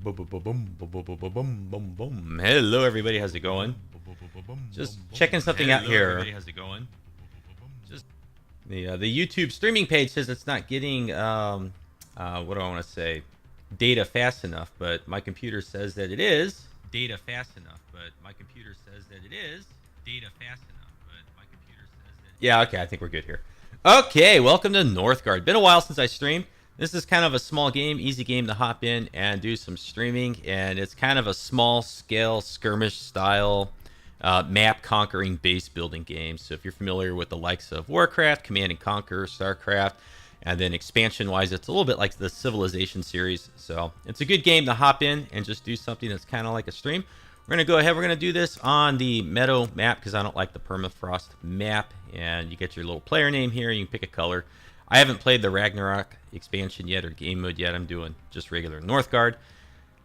Hello, everybody. How's it going? Just checking something out here. How's it going? Just the YouTube streaming page says it's not getting what do I want to say? Data fast enough, but my computer says that it is. Data fast enough, but my computer says that it is. Data fast enough, but my computer says that. Yeah, okay. I think we're good here. Okay, welcome to Northgard. Been a while since I streamed. This is kind of a small game, easy game to hop in and do some streaming, and it's kind of a small-scale skirmish style map conquering base building game. So if you're familiar with the likes of Warcraft, Command and Conquer, StarCraft, and then expansion-wise, it's a little bit like the Civilization series. So it's a good game to hop in and just do something that's kind of like a stream. We're going to go ahead. We're going to do this on the Meadow map because I don't like the permafrost map. And you get your little player name here. You can pick a color. I haven't played the Ragnarok expansion yet or game mode yet. I'm doing just regular Northgard.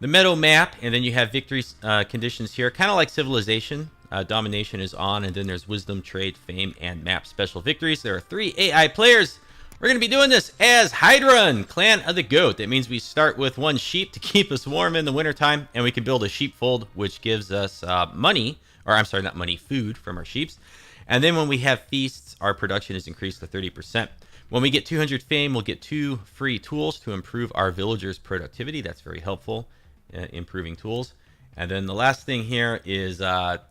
The Meadow map, and then you have victory conditions here, kind of like Civilization. Domination is on, and then there's Wisdom, Trade, Fame, and Map special victories. There are 3 AI players. We're going to be doing this as Heidrun, Clan of the Goat. That means we start with 1 sheep to keep us warm in the wintertime, and we can build a sheepfold, which gives us money, or I'm sorry, not money, food from our sheeps. And then when we have feasts, our production is increased to 30%. When we get 200 fame, we'll get 2 free tools to improve our villagers' productivity. That's very helpful, improving tools. And then the last thing here is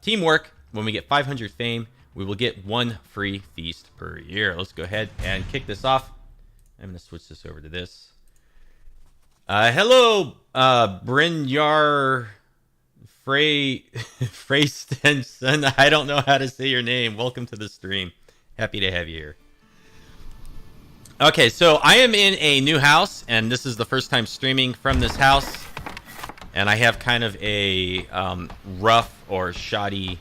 teamwork. When we get 500 fame, we will get 1 free feast per year. Let's go ahead and kick this off. I'm going to switch this over to this. Hello, Brynjar Freystenson. I don't know how to say your name. Welcome to the stream. Happy to have you here. Okay, so I am in a new house, and this is the first time streaming from this house. And I have kind of a rough or shoddy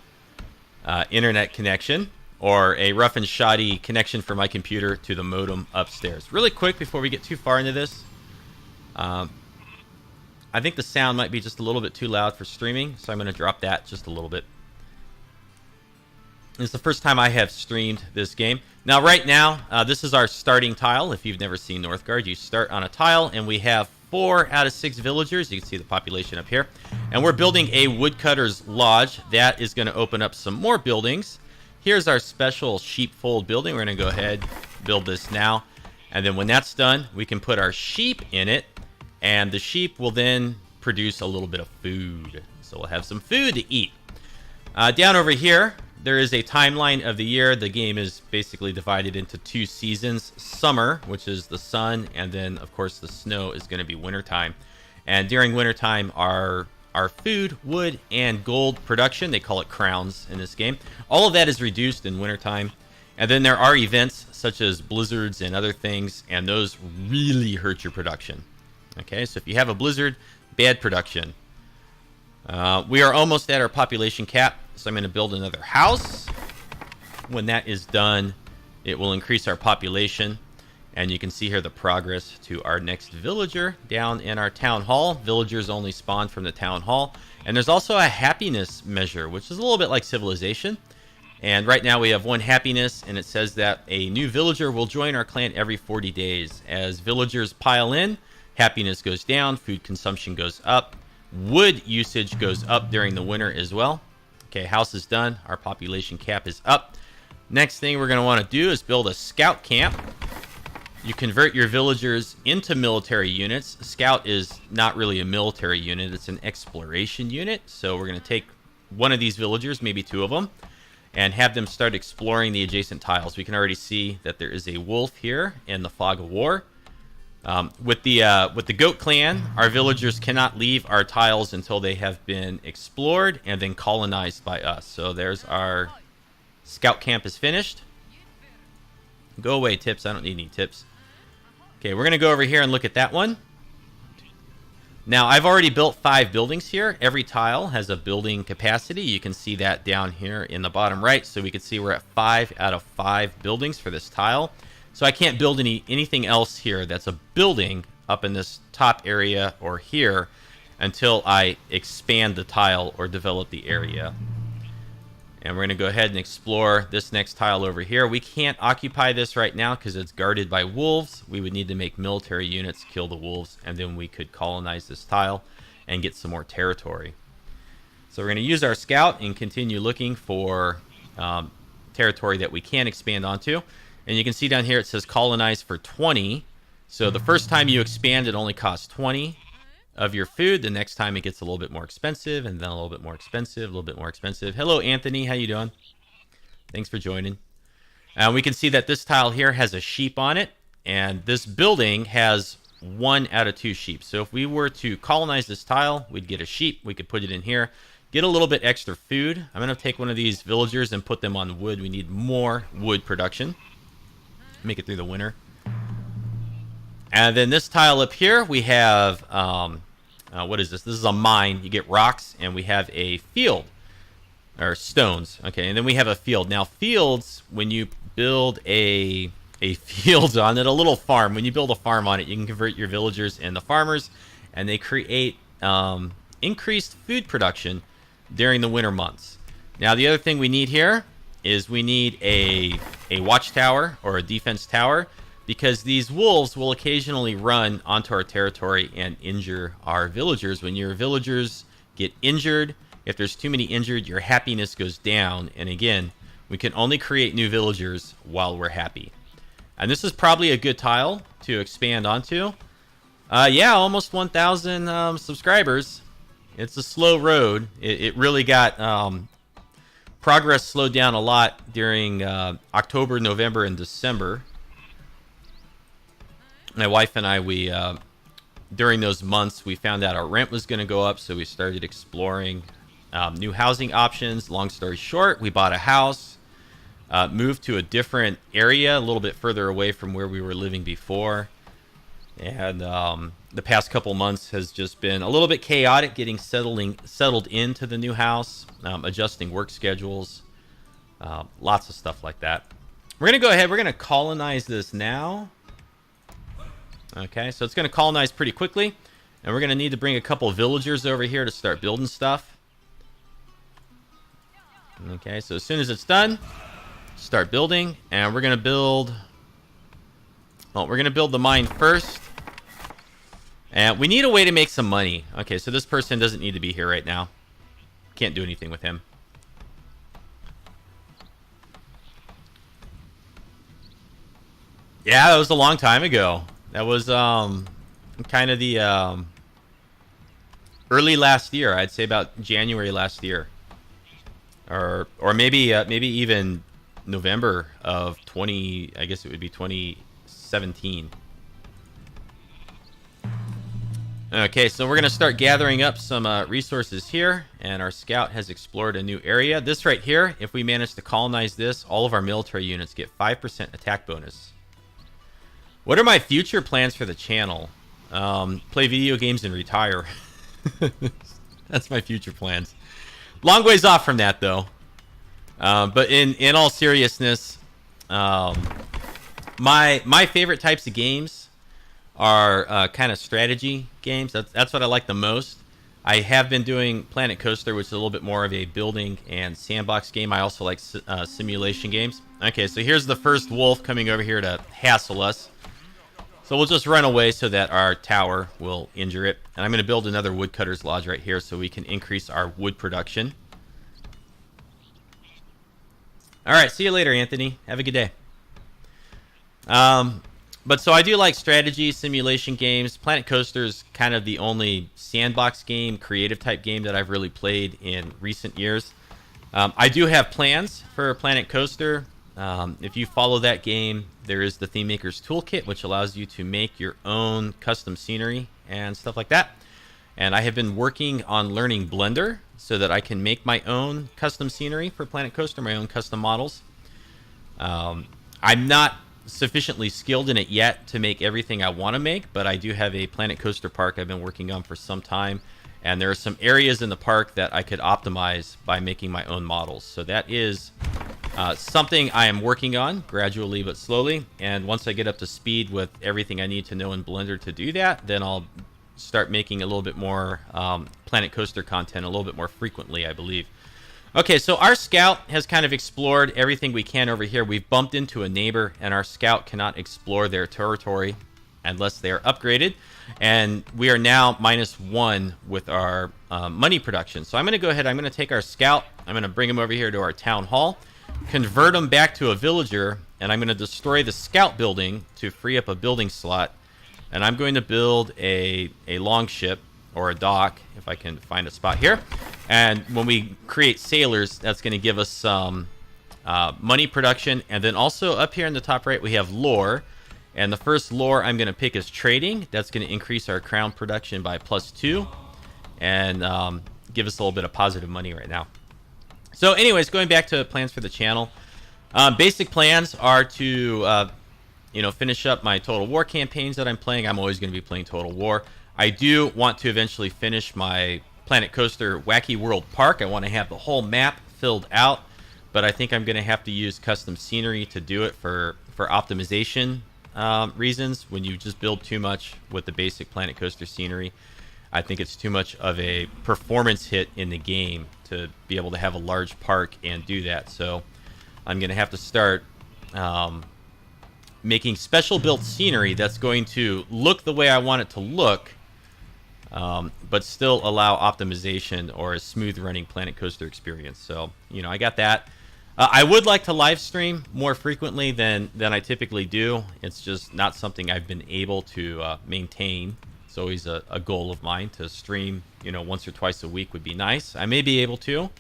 internet connection, or a rough and shoddy connection for my computer to the modem upstairs. Really quick before we get too far into this, I think the sound might be just a little bit too loud for streaming, so I'm going to drop that just a little bit. This is the first time I have streamed this game. Now, right now, this is our starting tile. If you've never seen Northgard, you start on a tile, and we have 4 out of 6 villagers. You can see the population up here. And we're building a woodcutter's lodge. That is going to open up some more buildings. Here's our special sheepfold building. We're going to go ahead, build this now. And then when that's done, we can put our sheep in it. And the sheep will then produce a little bit of food. So we'll have some food to eat. Down over here, there is a timeline of the year. The game is basically divided into 2 seasons. Summer, which is the sun, and then, of course, the snow is going to be wintertime. And during wintertime, our food, wood, and gold production, they call it crowns in this game, all of that is reduced in wintertime. And then there are events such as blizzards and other things, and those really hurt your production. Okay, so if you have a blizzard, bad production. We are almost at our population cap, so I'm going to build another house. When that is done, it will increase our population. And you can see here the progress to our next villager down in our town hall. Villagers only spawn from the town hall. And there's also a happiness measure, which is a little bit like Civilization. And right now we have 1 happiness, and it says that a new villager will join our clan every 40 days. As villagers pile in, happiness goes down, food consumption goes up. Wood usage goes up during the winter as well. Okay, house is done. Our population cap is up. Next thing we're going to want to do is build a scout camp. You convert your villagers into military units. Scout is not really a military unit. It's an exploration unit. So we're going to take 1 of these villagers, maybe 2 of them, and have them start exploring the adjacent tiles. We can already see that there is a wolf here in the fog of war. With the goat clan, our villagers cannot leave our tiles until they have been explored and then colonized by us. So there's our scout camp is finished. Go away, tips. I don't need any tips. Okay, we're going to go over here and look at that one. Now, I've already built 5 buildings here. Every tile has a building capacity. You can see that down here in the bottom right. So we can see we're at 5 out of 5 buildings for this tile. So I can't build anything else here that's a building up in this top area or here until I expand the tile or develop the area. And we're going to go ahead and explore this next tile over here. We can't occupy this right now because it's guarded by wolves. We would need to make military units kill the wolves, and then we could colonize this tile. and get some more territory. So we're going to use our scout and continue looking for territory that we can expand onto. And you can see down here it says colonize for 20. So the first time you expand, it only costs 20 of your food. The next time it gets a little bit more expensive, and then a little bit more expensive, a little bit more expensive. Hello, Anthony. How you doing? Thanks for joining. And we can see that this tile here has a sheep on it, and this building has 1 out of 2 sheep. So if we were to colonize this tile, we'd get a sheep. We could put it in here, get a little bit extra food. I'm going to take one of these villagers and put them on wood. We need more wood production. Make it through the winter. And then this tile up here, we have, what is this? This is a mine. You get rocks, and we have a field, or stones. Okay, and then we have a field. Now, fields, when you build a field on it, a little farm, when you build a farm on it, you can convert your villagers into farmers, and they create increased food production during the winter months. Now, the other thing we need here is we need a watchtower or a defense tower, because these wolves will occasionally run onto our territory and injure our villagers. When your villagers get injured, if there's too many injured, your happiness goes down. And again, we can only create new villagers while we're happy. And this is probably a good tile to expand onto. Yeah, almost 1,000 subscribers. It's a slow road. It really got progress slowed down a lot during October, November, and December. My wife and I, during those months, we found out our rent was going to go up, so we started exploring new housing options. Long story short, we bought a house, moved to a different area, a little bit further away from where we were living before. And the past couple months has just been a little bit chaotic, getting settled into the new house, adjusting work schedules, lots of stuff like that. We're going to go ahead. We're going to colonize this now. Okay, so it's going to colonize pretty quickly, and we're going to need to bring a couple villagers over here to start building stuff. Okay, so as soon as it's done, start building, and we're going to build... Well, we're going to build the mine first. And we need a way to make some money. Okay, so this person doesn't need to be here right now. Can't do anything with him. Yeah, that was a long time ago. That was kind of the early last year. I'd say about January last year, or maybe even November of 20. I guess it would be 2017. Okay, so we're gonna start gathering up some resources here, and our scout has explored a new area. This right here, if we manage to colonize this, all of our military units get 5% attack bonus. What are my future plans for the channel? Play video games and retire. That's my future plans. Long ways off from that, though. But in all seriousness, my favorite types of games are kind of strategy games. That's what I like the most. I have been doing Planet Coaster, which is a little bit more of a building and sandbox game. I also like simulation games. Okay, so here's the first wolf coming over here to hassle us. So we'll just run away so that our tower will injure it. And I'm going to build another woodcutter's lodge right here so we can increase our wood production. All right, see you later, Anthony. Have a good day. But so I do like strategy, simulation games. Planet Coaster is kind of the only sandbox game, creative type game that I've really played in recent years. I do have plans for Planet Coaster. If you follow that game, there is the Theme Maker's Toolkit, which allows you to make your own custom scenery and stuff like that. And I have been working on learning Blender so that I can make my own custom scenery for Planet Coaster, my own custom models. I'm not sufficiently skilled in it yet to make everything I want to make, but I do have a Planet Coaster park I've been working on for some time. And there are some areas in the park that I could optimize by making my own models. So that is something I am working on gradually but slowly. And once I get up to speed with everything I need to know in Blender to do that, then I'll start making a little bit more Planet Coaster content a little bit more frequently, I believe. Okay, so our scout has kind of explored everything we can over here. We've bumped into a neighbor, and our scout cannot explore their territory unless they are upgraded. And we are now -1 with our money production. So I'm going to go ahead. I'm going to take our scout. I'm going to bring him over here to our town hall, convert him back to a villager, and I'm going to destroy the scout building to free up a building slot. And I'm going to build a longship or a dock, if I can find a spot here. And when we create sailors, that's going to give us some money production. And then also up here in the top right, we have lore. And the first lore I'm going to pick is trading. That's going to increase our crown production by +2 and give us a little bit of positive money right now. So anyways, going back to plans for the channel. Basic plans are to, finish up my Total War campaigns that I'm playing. I'm always going to be playing Total War. I do want to eventually finish my Planet Coaster Wacky World Park. I want to have the whole map filled out, but I think I'm going to have to use custom scenery to do it for optimization reasons. When you just build too much with the basic Planet Coaster scenery, I think it's too much of a performance hit in the game to be able to have a large park and do that. So I'm going to have to start making special built scenery that's going to look the way I want it to look, but still allow optimization or a smooth running Planet Coaster experience. So, I got that. I would like to live stream more frequently than I typically do. It's just not something I've been able to maintain. It's always a goal of mine to stream, once or twice a week would be nice. I may be able to.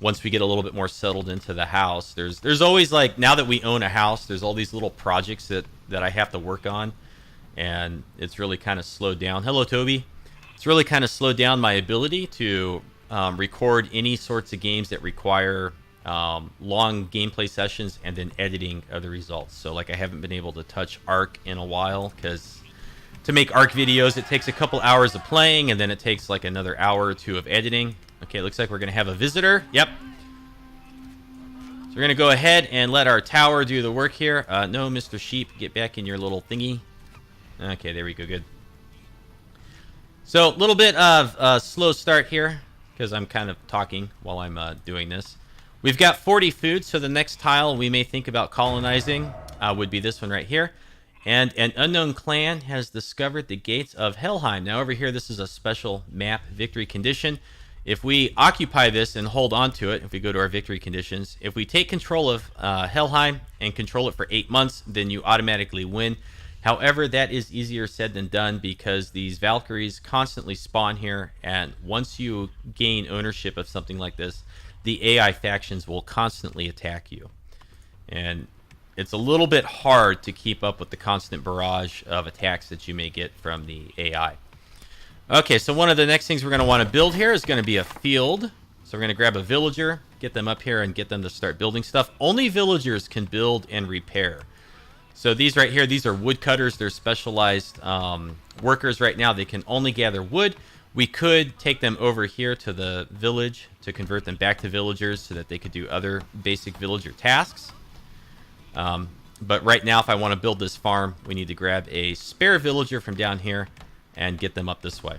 Once we get a little bit more settled into the house, there's always, like, now that we own a house, there's all these little projects that I have to work on, and it's really kind of slowed down. Hello, Toby. It's really kind of slowed down my ability to record any sorts of games that require long gameplay sessions and then editing of the results. So, like, I haven't been able to touch Arc in a while, because to make Arc videos, it takes a couple hours of playing, and then it takes like another hour or two of editing. Okay, looks like we're going to have a visitor. Yep. So we're going to go ahead and let our tower do the work here. No, Mr. Sheep, get back in your little thingy. Okay, there we go. Good. So a little bit of a slow start here, because I'm kind of talking while I'm doing this. We've got 40 food, so the next tile we may think about colonizing would be this one right here. And an unknown clan has discovered the gates of Helheim. Now over here, this is a special map victory condition. If we occupy this and hold on to it, if we go to our victory conditions, if we take control of Helheim and control it for 8 months, then you automatically win. However, that is easier said than done, because these Valkyries constantly spawn here, and once you gain ownership of something like this, the AI factions will constantly attack you. And it's a little bit hard to keep up with the constant barrage of attacks that you may get from the AI. Okay, so one of the next things we're going to want to build here is going to be a field. So we're going to grab a villager, get them up here, and get them to start building stuff. Only villagers can build and repair. So these right here, these are woodcutters. They're specialized workers right now. They can only gather wood. We could take them over here to the village to convert them back to villagers so that they could do other basic villager tasks. But right now, if I want to build this farm, we need to grab a spare villager from down here and get them up this way.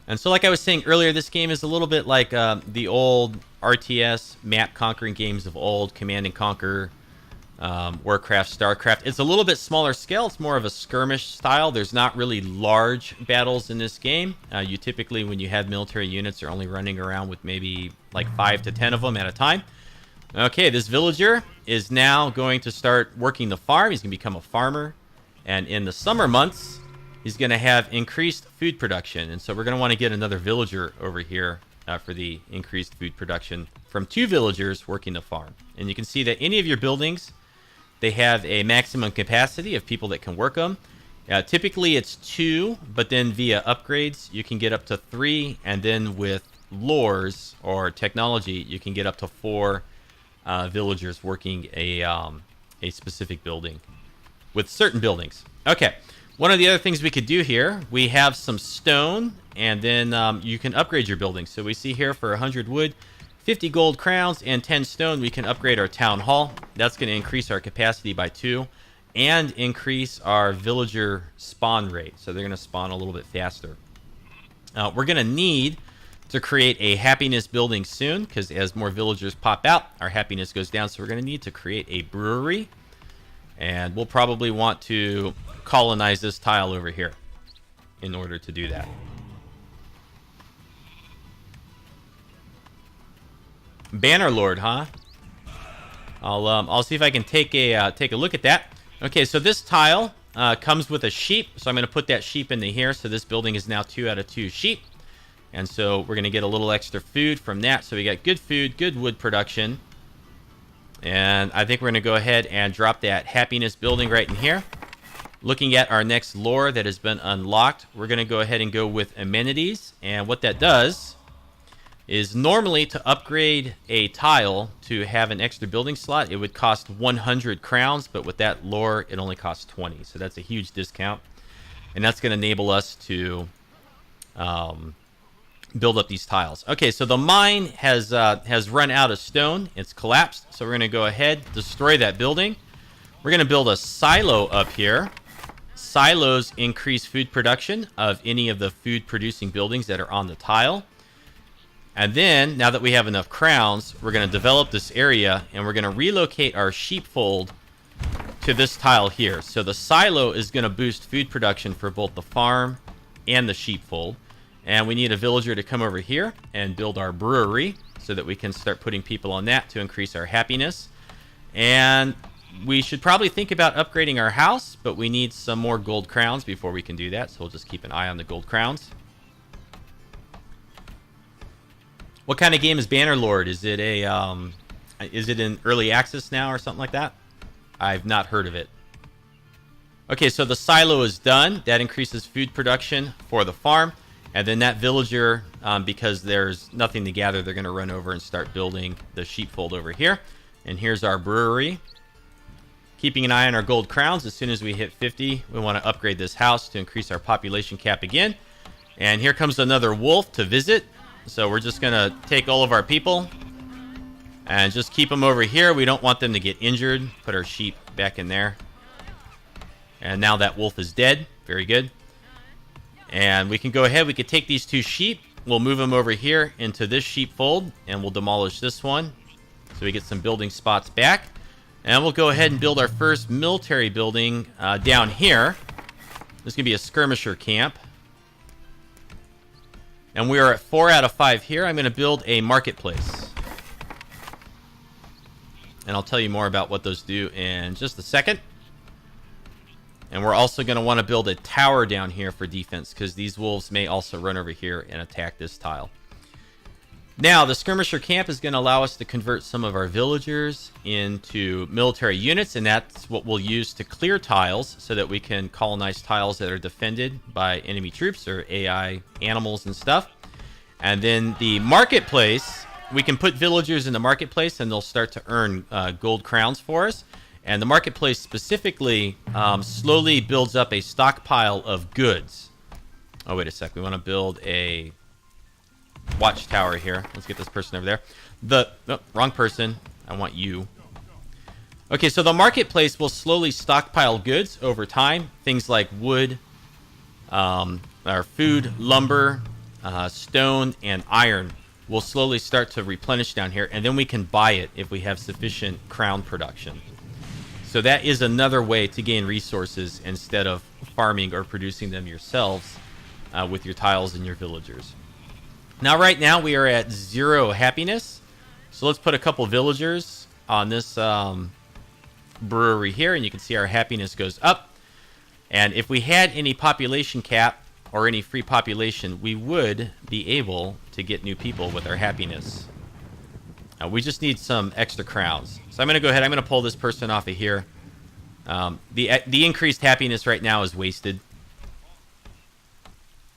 And so, like I was saying earlier, this game is a little bit like the old RTS map conquering games of old, Command and Conquer, Warcraft, StarCraft. It's a little bit smaller scale. It's more of a skirmish style. There's not really large battles in this game. You typically, when you have military units, are only running around with maybe like 5 to 10 of them at a time. Okay, this villager is now going to start working the farm. He's going to become a farmer. And in the summer months, he's going to have increased food production. And so we're going to want to get another villager over here for the increased food production from 2 villagers working the farm. And you can see that any of your buildings, they have a maximum capacity of people that can work them. Typically it's 2, but then via upgrades, you can get up to 3. And then with lores or technology, you can get up to 4 villagers working a specific building with certain buildings. Okay, one of the other things we could do here, we have some stone, and then you can upgrade your building. So we see here for 100 wood, 50 gold crowns, and 10 stone, we can upgrade our town hall. That's going to increase our capacity by 2 and increase our villager spawn rate. So they're going to spawn a little bit faster. We're going to need to create a happiness building soon, because as more villagers pop out, our happiness goes down. So we're going to need to create a brewery. And we'll probably want to colonize this tile over here in order to do that. Bannerlord, huh? I'll see if I can take a look at that. Okay, so this tile comes with a sheep, so I'm going to put that sheep into here. So this building is now 2 out of 2 sheep, and so we're going to get a little extra food from that. So we got good food, good wood production, and I think we're going to go ahead and drop that happiness building right in here. Looking at our next lore that has been unlocked, we're going to go ahead and go with amenities, and what that does is normally to upgrade a tile to have an extra building slot, it would cost 100 crowns, but with that lore, it only costs 20. So that's a huge discount. And that's going to enable us to build up these tiles. Okay, so the mine has run out of stone. It's collapsed. So we're going to go ahead, destroy that building. We're going to build a silo up here. Silos increase food production of any of the food producing buildings that are on the tile. And then, now that we have enough crowns, we're going to develop this area, and we're going to relocate our sheepfold to this tile here. So the silo is going to boost food production for both the farm and the sheepfold. And we need a villager to come over here and build our brewery so that we can start putting people on that to increase our happiness. And we should probably think about upgrading our house, but we need some more gold crowns before we can do that. So we'll just keep an eye on the gold crowns. What kind of game is Bannerlord? Is it in early access now or something like that? I've not heard of it. Okay, so the silo is done. That increases food production for the farm. And then that villager, because there's nothing to gather, they're going to run over and start building the sheepfold over here. And here's our brewery. Keeping an eye on our gold crowns. As soon as we hit 50, we want to upgrade this house to increase our population cap again. And here comes another wolf to visit. So we're just going to take all of our people and just keep them over here. We don't want them to get injured. Put our sheep back in there. And now that wolf is dead. Very good. And we can go ahead. We could take these 2 sheep. We'll move them over here into this sheepfold. And we'll demolish this one. So we get some building spots back. And we'll go ahead and build our first military building down here. This is going to be a skirmisher camp. And we are at 4 out of 5 here. I'm going to build a marketplace. And I'll tell you more about what those do in just a second. And we're also going to want to build a tower down here for defense, because these wolves may also run over here and attack this tile. Now, the skirmisher camp is going to allow us to convert some of our villagers into military units, and that's what we'll use to clear tiles so that we can colonize tiles that are defended by enemy troops or AI animals and stuff. And then the marketplace, we can put villagers in the marketplace and they'll start to earn gold crowns for us. And the marketplace specifically slowly builds up a stockpile of goods. Oh, wait a sec. We want to build a watchtower here. Let's get this person over there. Wrong person. I want you. Okay, so the marketplace will slowly stockpile goods over time. Things like wood, our food, lumber, stone, and iron will slowly start to replenish down here, and then we can buy it if we have sufficient crown production. So that is another way to gain resources instead of farming or producing them yourselves with your tiles and your villagers. Now, right now, we are at 0 happiness. So let's put a couple villagers on this brewery here, and you can see our happiness goes up. And if we had any population cap or any free population, we would be able to get new people with our happiness. We just need some extra crowns. So I'm going to go ahead. I'm going to pull this person off of here. The increased happiness right now is wasted.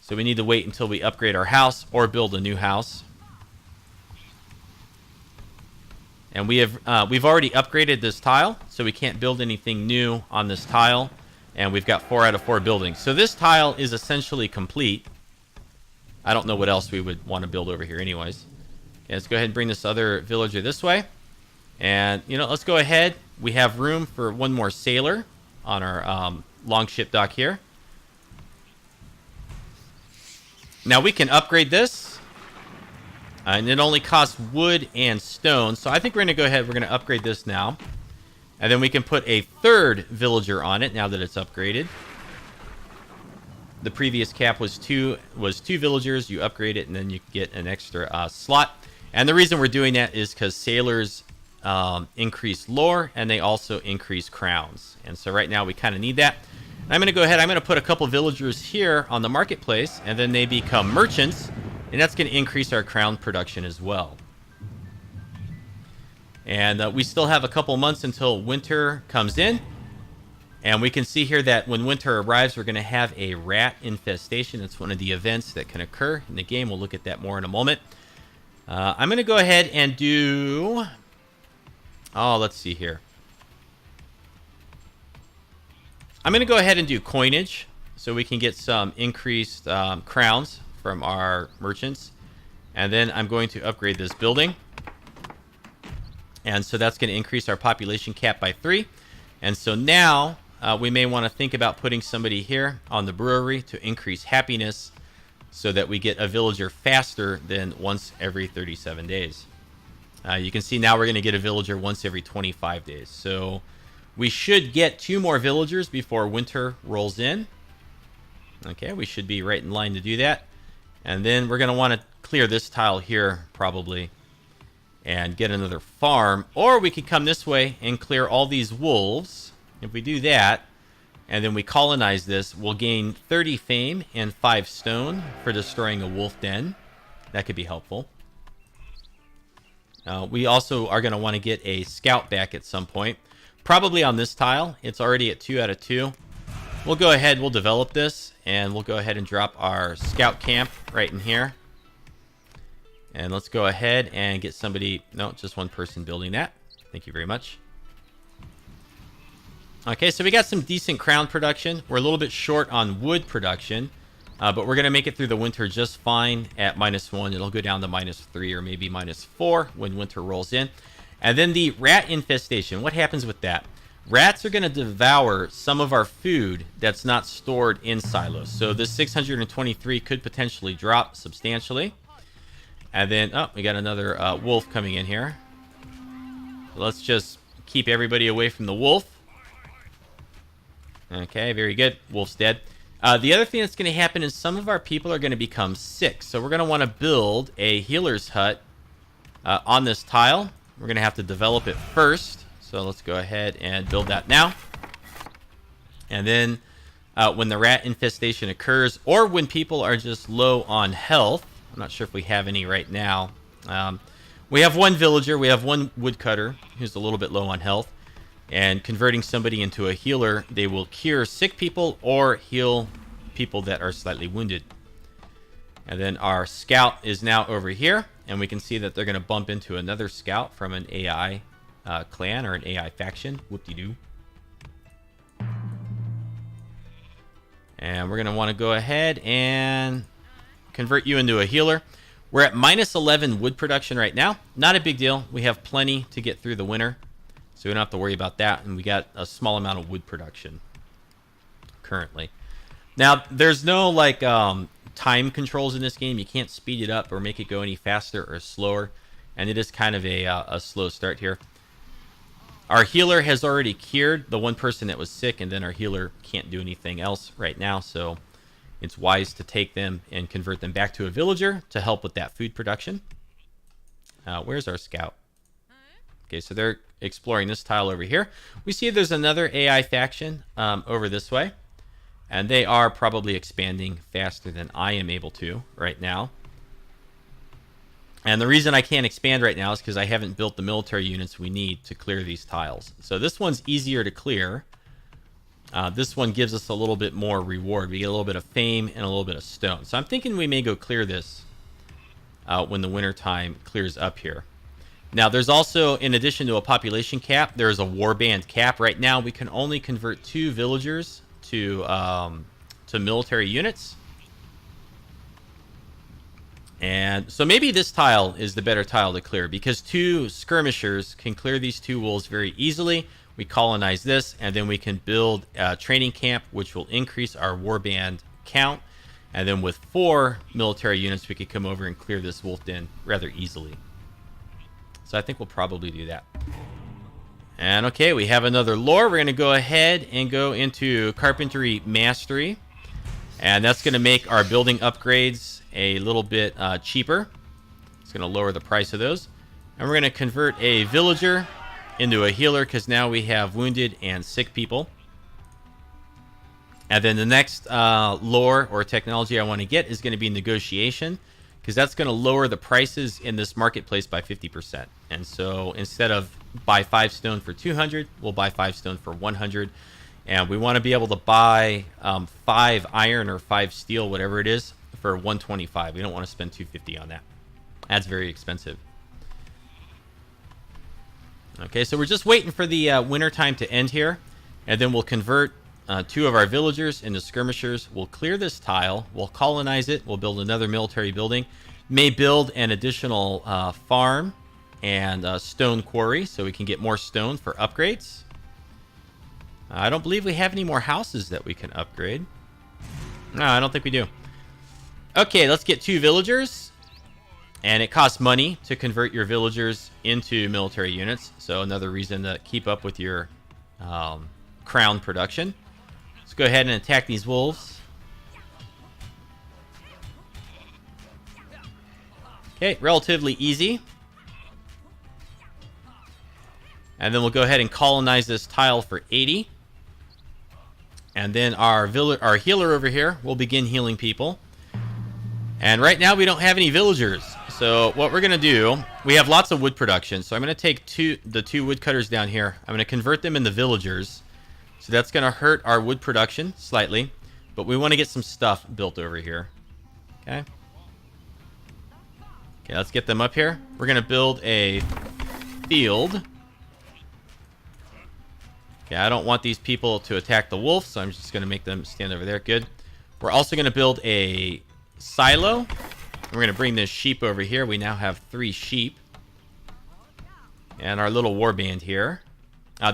So we need to wait until we upgrade our house or build a new house. And we've already upgraded this tile, so we can't build anything new on this tile. And we've got 4 out of 4 buildings. So this tile is essentially complete. I don't know what else we would want to build over here anyways. Okay, let's go ahead and bring this other villager this way. And, let's go ahead. We have room for one more sailor on our longship dock here. Now we can upgrade this And it only costs wood and stone. So I think we're going to go ahead. We're going to upgrade this now. And then we can put a third villager on it now that it's upgraded. The previous cap was two villagers. You upgrade it, and then you get an extra slot. And the reason we're doing that is because sailors increase lore, and they also increase crowns. And so right now we kind of need that. And I'm going to go ahead. I'm going to put a couple villagers here on the marketplace, and then they become merchants. And that's going to increase our crown production as well. And we still have a couple months until winter comes in. And we can see here that when winter arrives, we're going to have a rat infestation. It's one of the events that can occur in the game. We'll look at that more in a moment. I'm going to go ahead and do... Oh, let's see here. I'm going to go ahead and do coinage so we can get some increased crowns from our merchants. And then I'm going to upgrade this building. And so that's going to increase our population cap by 3. And so now we may want to think about putting somebody here on the brewery to increase happiness so that we get a villager faster than once every 37 days. You can see now we're going to get a villager once every 25 days. So we should get 2 more villagers before winter rolls in. Okay, we should be right in line to do that. And then we're going to want to clear this tile here probably and get another farm. Or we could come this way and clear all these wolves. If we do that, and then we colonize this, we'll gain 30 fame and 5 stone for destroying a wolf den. That could be helpful. We also are going to want to get a scout back at some point. Probably on this tile. It's already at 2 out of 2. We'll go ahead, we'll develop this, and we'll go ahead and drop our scout camp right in here. And let's go ahead and get somebody... No, just one person building that. Thank you very much. Okay, so we got some decent crown production. We're a little bit short on wood production, but we're going to make it through the winter just fine at -1. It'll go down to -3 or maybe -4 when winter rolls in. And then the rat infestation. What happens with that? Rats are going to devour some of our food that's not stored in silos. So this 623 could potentially drop substantially. And then, oh, we got another wolf coming in here. So let's just keep everybody away from the wolf. Okay, very good. Wolf's dead. The other thing that's going to happen is some of our people are going to become sick. So we're going to want to build a healer's hut on this tile. We're going to have to develop it first. So let's go ahead and build that now. And then when the rat infestation occurs, or when people are just low on health, I'm not sure if we have any right now. We have one villager, we have one woodcutter who's a little bit low on health. And converting somebody into a healer, they will cure sick people or heal people that are slightly wounded. And then our scout is now over here. And we can see that they're going to bump into another scout from an AI clan or an AI faction. Whoop-de-doo. And we're going to want to go ahead and convert you into a healer. We're at -11 wood production right now. Not a big deal. We have plenty to get through the winter. So we don't have to worry about that. And we got a small amount of wood production currently. Now, there's no like time controls in this game. You can't speed it up or make it go any faster or slower. And it is kind of a slow start here. Our healer has already cured the one person that was sick. And then our healer can't do anything else right now. So it's wise to take them and convert them back to a villager to help with that food production. Where's our scout? Okay, so they're exploring this tile over here. We see there's another AI faction over this way. And they are probably expanding faster than I am able to right now. And the reason I can't expand right now is because I haven't built the military units we need to clear these tiles. So this one's easier to clear. This one gives us a little bit more reward. We get a little bit of fame and a little bit of stone. So I'm thinking we may go clear this when the winter time clears up here. Now, there's also, in addition to a population cap, there's a warband cap. Right now, we can only convert 2 villagers to military units. And so maybe this tile is the better tile to clear because 2 skirmishers can clear these 2 wolves very easily. We colonize this, and then we can build a training camp, which will increase our warband count. And then with 4 military units, we could come over and clear this wolf den rather easily. So I think we'll probably do that. And okay, we have another lore. We're going to go ahead and go into Carpentry Mastery. And that's going to make our building upgrades a little bit cheaper. It's going to lower the price of those. And we're going to convert a villager into a healer because now we have wounded and sick people. And then the next lore or technology I want to get is going to be negotiation, because that's going to lower the prices in this marketplace by 50%. And so instead of buy 5 stone for 200, we'll buy 5 stone for 100. And we want to be able to buy 5 iron or 5 steel, whatever it is, for 125. We don't want to spend 250 on that. That's very expensive. Okay, so we're just waiting for the winter time to end here, and then we'll convert 2 of our villagers into skirmishers. We'll clear this tile. We'll colonize it. We'll build another military building. May build an additional farm and stone quarry so we can get more stone for upgrades. I don't believe we have any more houses that we can upgrade. No, I don't think we do. Okay, let's get 2 villagers. And it costs money to convert your villagers into military units. So another reason to keep up with your crown production. Let's go ahead and attack these wolves. Okay, relatively easy. And then we'll go ahead and colonize this tile for 80. And then our healer over here will begin healing people. And right now we don't have any villagers. So what we're going to do, we have lots of wood production. So I'm going to take the 2 woodcutters down here. I'm going to convert them into villagers. So that's going to hurt our wood production slightly. But we want to get some stuff built over here. Okay. Okay, let's get them up here. We're going to build a field. Okay, I don't want these people to attack the wolf, so I'm just going to make them stand over there. Good. We're also going to build a silo. We're going to bring this sheep over here. We now have 3 sheep. And our little warband here.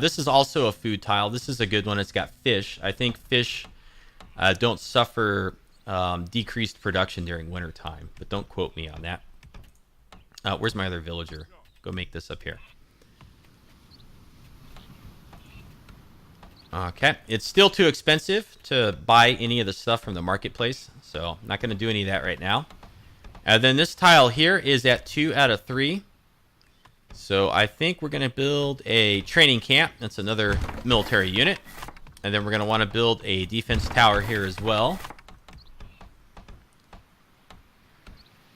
This is also a food tile. This is a good one. It's got fish. I think fish don't suffer decreased production during winter time, but don't quote me on that. Where's my other villager? Go make this up here. Okay, it's still too expensive to buy any of the stuff from the marketplace, so I'm not going to do any of that right now. And then this tile here is at 2 out of 3. So I think we're going to build a training camp. That's another military unit. And then we're going to want to build a defense tower here as well.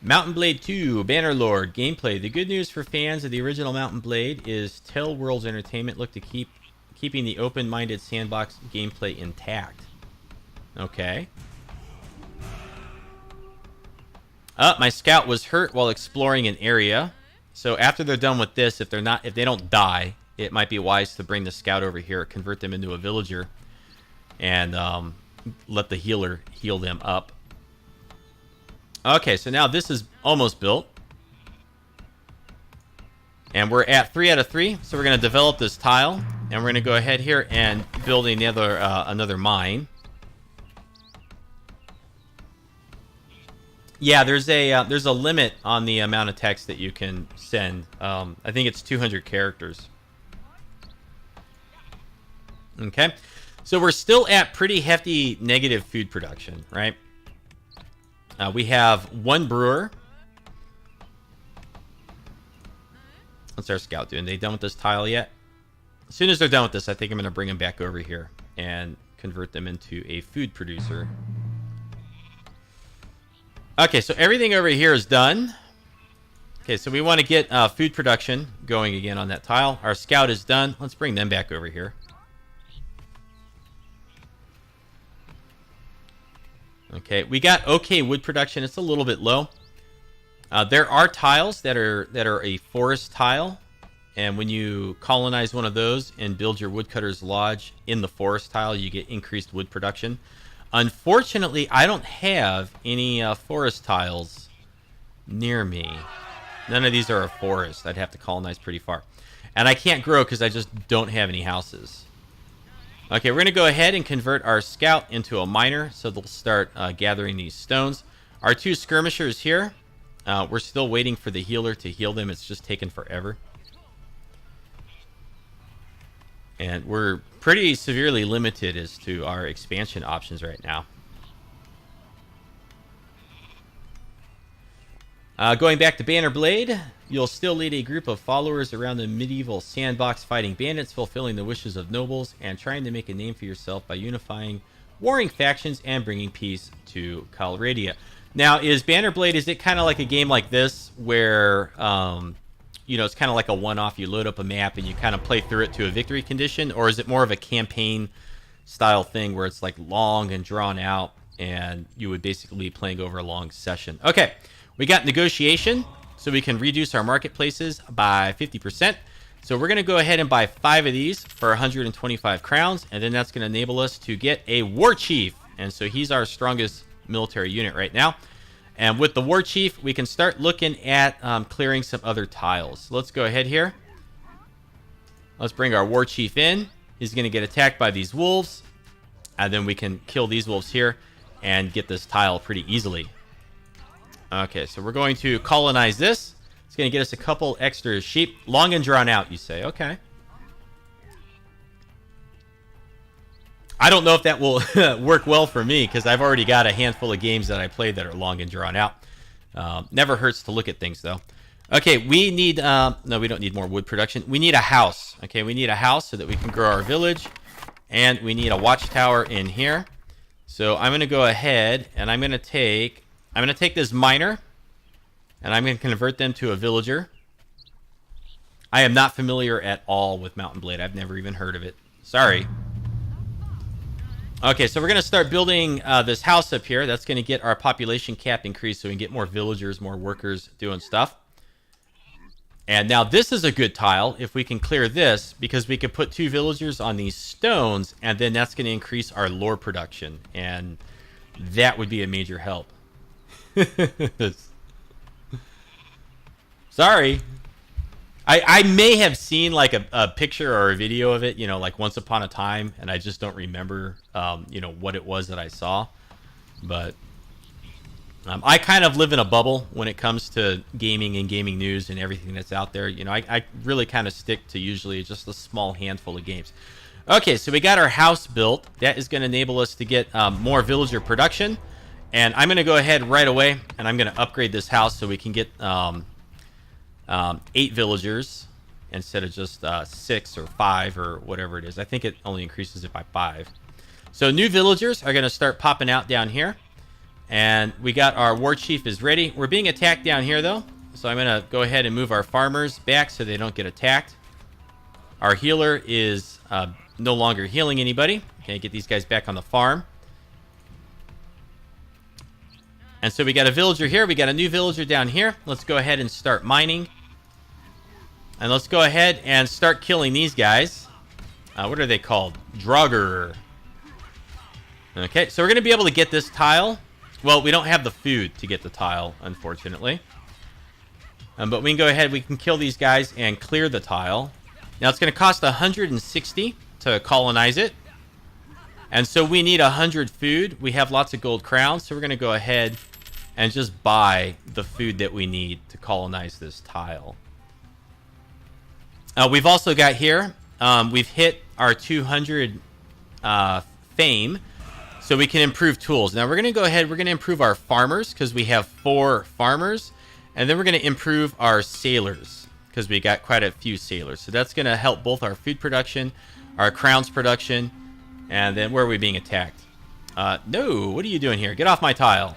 Mountain Blade 2, Bannerlord, gameplay. The good news for fans of the original Mountain Blade is Tell Worlds Entertainment look to keeping the open-minded sandbox gameplay intact. Okay. My scout was hurt while exploring an area. So after they're done with this, if they don't die, it might be wise to bring the scout over here, convert them into a villager, and let the healer heal them up. Okay, so now this is almost built. And we're at 3 out of 3, so we're going to develop this tile, and we're going to go ahead here and build another mine. Yeah, there's a limit on the amount of text that you can send. I think it's 200 characters. Okay, so we're still at pretty hefty negative food production, right? We have 1 brewer. What's our scout doing? They done with this tile yet? As soon as they're done with this, I think I'm going to bring them back over here and convert them into a food producer. Okay, so everything over here is done. Okay, so we want to get food production going again on that tile. Our scout is done. Let's bring them back over here. Okay, we got okay wood production. It's a little bit low. There are tiles that are a forest tile, and when you colonize one of those and build your woodcutter's lodge in the forest tile, you get increased wood production. Unfortunately, I don't have any forest tiles near me. None of these are a forest. I'd have to colonize pretty far. And I can't grow because I just don't have any houses. Okay, we're going to go ahead and convert our scout into a miner, so they'll start gathering these stones. Our 2 skirmishers here, we're still waiting for the healer to heal them. It's just taken forever. And we're pretty severely limited as to our expansion options right now. Going back to Banner Blade, you'll still lead a group of followers around the medieval sandbox fighting bandits, fulfilling the wishes of nobles, and trying to make a name for yourself by unifying warring factions and bringing peace to Calradia. Now, is Banner Blade, is it kind of like a game like this where, you know, it's kind of like a one-off, you load up a map and you kind of play through it to a victory condition? Or is it more of a campaign style thing where it's like long and drawn out and you would basically be playing over a long session? Okay. We got negotiation, so we can reduce our marketplaces by 50%. So we're going to go ahead and buy 5 of these for 125 crowns, and then that's going to enable us to get a war chief. And so he's our strongest military unit right now. And with the war chief, we can start looking at clearing some other tiles. So let's go ahead here. Let's bring our war chief in. He's going to get attacked by these wolves, and then we can kill these wolves here and get this tile pretty easily. Okay, so we're going to colonize this. It's going to get us a couple extra sheep. Long and drawn out, you say. Okay. I don't know if that will work well for me, because I've already got a handful of games that I play that are long and drawn out. Never hurts to look at things, though. Okay, we need... no, we don't need more wood production. We need a house. Okay, we need a house so that we can grow our village. And we need a watchtower in here. So I'm going to go ahead, and I'm going to take this miner, and I'm going to convert them to a villager. I am not familiar at all with Mountain Blade. I've never even heard of it. Sorry. Okay, so we're going to start building this house up here. That's going to get our population cap increased so we can get more villagers, more workers doing stuff. And now this is a good tile if we can clear this, because we could put 2 villagers on these stones, and then that's going to increase our lore production. And that would be a major help. Sorry. I may have seen like a picture or a video of it, you know, like once upon a time, and I just don't remember, you know, what it was that I saw. But I kind of live in a bubble when it comes to gaming and gaming news and everything that's out there. You know, I really kind of stick to usually just a small handful of games. Okay, so we got our house built. That is going to enable us to get more villager production. And I'm going to go ahead right away, and I'm going to upgrade this house so we can get 8 villagers instead of just 6 or 5 or whatever it is. I think it only increases it by 5. So new villagers are going to start popping out down here. And we got our war chief is ready. We're being attacked down here, though. So I'm going to go ahead and move our farmers back so they don't get attacked. Our healer is no longer healing anybody. Okay, get these guys back on the farm. And so we got a villager here. We got a new villager down here. Let's go ahead and start mining. And let's go ahead and start killing these guys. What are they called? Draugr. Okay, so we're going to be able to get this tile. Well, we don't have the food to get the tile, unfortunately. But we can go ahead. We can kill these guys and clear the tile. Now, it's going to cost 160 to colonize it. And so we need 100 food. We have lots of gold crowns, so we're going to go ahead and just buy the food that we need to colonize this tile. We've also got here, we've hit our 200 fame, so we can improve tools. Now we're going to go ahead, we're going to improve our farmers because we have 4 farmers, and then we're going to improve our sailors because we got quite a few sailors. So that's going to help both our food production, our crowns production, and then where are we being attacked? No, what are you doing here? Get off my tile.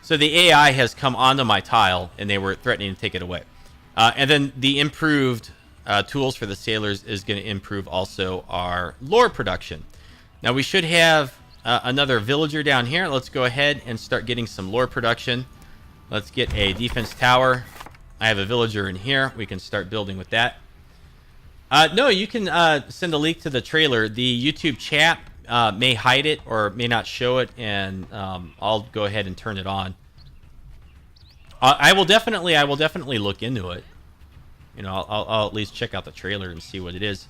So the AI has come onto my tile, and they were threatening to take it away. And then the improved tools for the sailors is going to improve also our lore production. Now we should have another villager down here. Let's go ahead and start getting some lore production. Let's get a defense tower. I have a villager in here. We can start building with that. No, you can send a link to the trailer. The YouTube chat may hide it or may not show it, and I'll go ahead and turn it on. I will definitely look into it. You know, I'll at least check out the trailer and see what it is.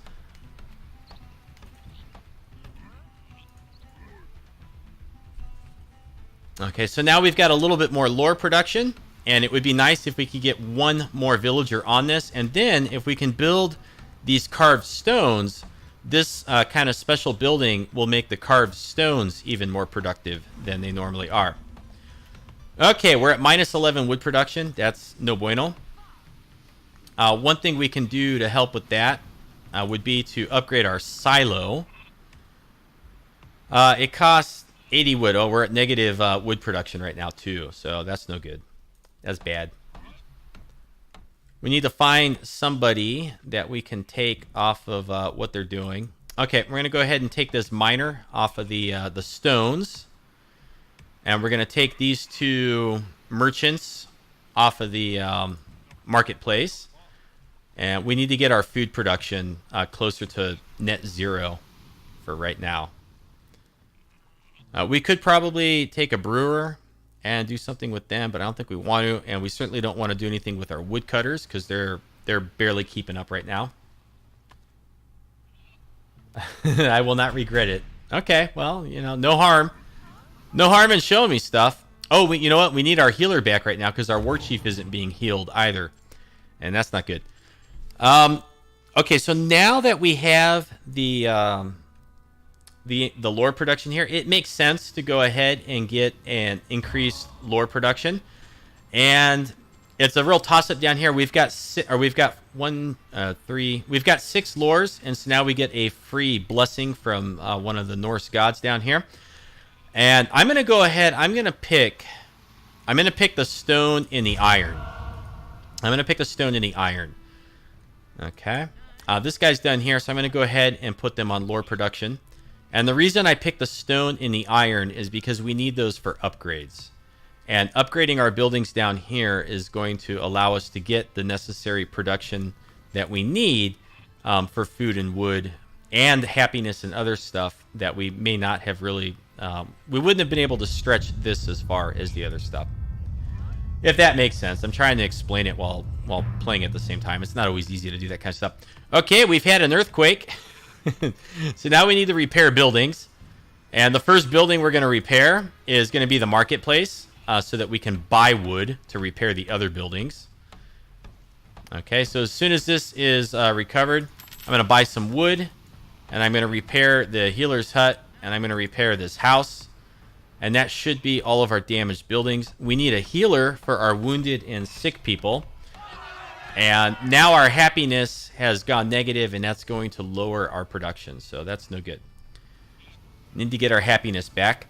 Okay, so now we've got a little bit more lore production, and it would be nice if we could get one more villager on this, and then if we can build these carved stones, this kind of special building will make the carved stones even more productive than they normally are. Okay, we're at minus 11 wood production. That's no bueno. One thing we can do to help with that would be to upgrade our silo. It costs 80 wood. Oh, we're at negative wood production right now too, so that's no good. That's bad. We need to find somebody that we can take off of what they're doing. Okay, we're going to go ahead and take this miner off of the stones. And we're going to take these two merchants off of the marketplace. And we need to get our food production closer to net zero for right now. We could probably take a brewer and do something with them, but I don't think we want to. And we certainly don't want to do anything with our woodcutters because they're barely keeping up right now. I will not regret it. Okay, well, you know, no harm. No harm in showing me stuff. Oh, you know what? We need our healer back right now because our war chief isn't being healed either. And that's not good. Okay, so now that we have the lore production here, it makes sense to go ahead and get an increased lore production. And it's a real toss-up down here. We've got 6 lores, and so now we get a free blessing from one of the Norse gods down here. And I'm going to go ahead, I'm going to pick the stone in the iron. I'm going to pick the stone in the iron. Okay. This guy's done here, so I'm going to go ahead and put them on lore production. And the reason I picked the stone in the iron is because we need those for upgrades. And upgrading our buildings down here is going to allow us to get the necessary production that we need for food and wood and happiness and other stuff that we may not have really... we wouldn't have been able to stretch this as far as the other stuff. If that makes sense. I'm trying to explain it while playing at the same time. It's not always easy to do that kind of stuff. Okay, we've had an earthquake. So now we need to repair buildings. And the first building we're going to repair is going to be the marketplace so that we can buy wood to repair the other buildings. Okay, so as soon as this is recovered, I'm going to buy some wood. And I'm going to repair the healer's hut. And I'm going to repair this house. And that should be all of our damaged buildings. We need a healer for our wounded and sick people. And now our happiness has gone negative, and that's going to lower our production. So that's no good. Need to get our happiness back.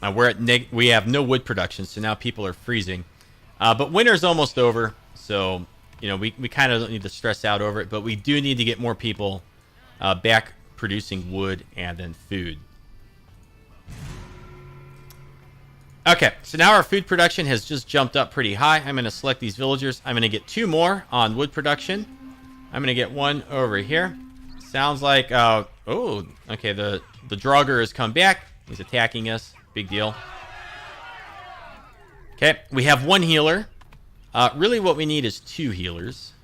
We have no wood production, so now people are freezing. But winter's almost over, so you know we kind of don't need to stress out over it. But we do need to get more people back producing wood and then food. Okay, so now our food production has just jumped up pretty high. I'm going to select these villagers. I'm going to get 2 more on wood production. I'm going to get 1 over here. Sounds like, oh, okay, the Draugr has come back. He's attacking us. Big deal. Okay, we have 1 healer. Really what we need is 2 healers.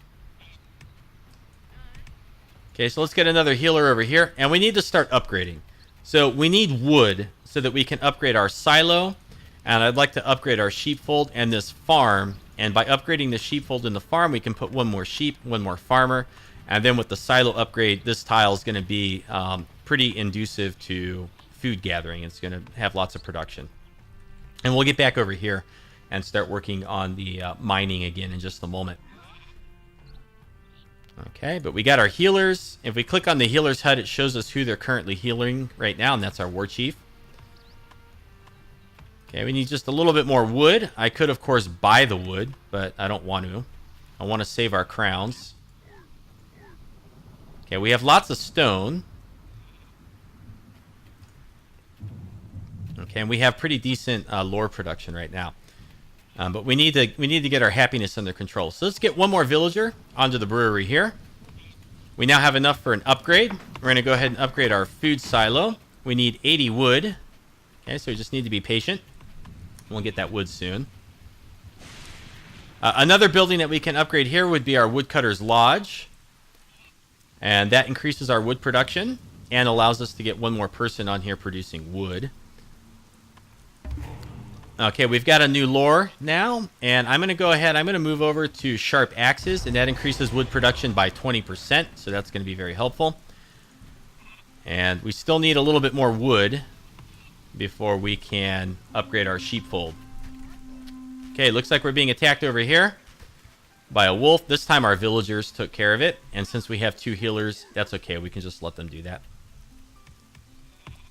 Okay, so let's get another healer over here. And we need to start upgrading. So we need wood so that we can upgrade our silo. And I'd like to upgrade our sheepfold and this farm. And by upgrading the sheepfold and the farm, we can put 1 more sheep, 1 more farmer. And then with the silo upgrade, this tile is going to be pretty inducive to food gathering. It's going to have lots of production. And we'll get back over here and start working on the mining again in just a moment. Okay, but we got our healers. If we click on the healer's hut, it shows us who they're currently healing right now, and that's our war chief. Okay, we need just a little bit more wood. I could, of course, buy the wood, but I don't want to. I want to save our crowns. Okay, we have lots of stone. Okay, and we have pretty decent lore production right now. But we need to get our happiness under control. So let's get 1 more villager onto the brewery here. We now have enough for an upgrade. We're going to go ahead and upgrade our food silo. We need 80 wood. Okay, so we just need to be patient. We'll get that wood soon. Another building that we can upgrade here would be our woodcutter's lodge. And that increases our wood production and allows us to get 1 more person on here producing wood. Okay, we've got a new lore now, and I'm going to go ahead. I'm going to move over to sharp axes, and that increases wood production by 20%, so that's going to be very helpful. And we still need a little bit more wood before we can upgrade our sheepfold. Okay, looks like we're being attacked over here by a wolf. This time our villagers took care of it, and since we have 2 healers, that's okay. We can just let them do that.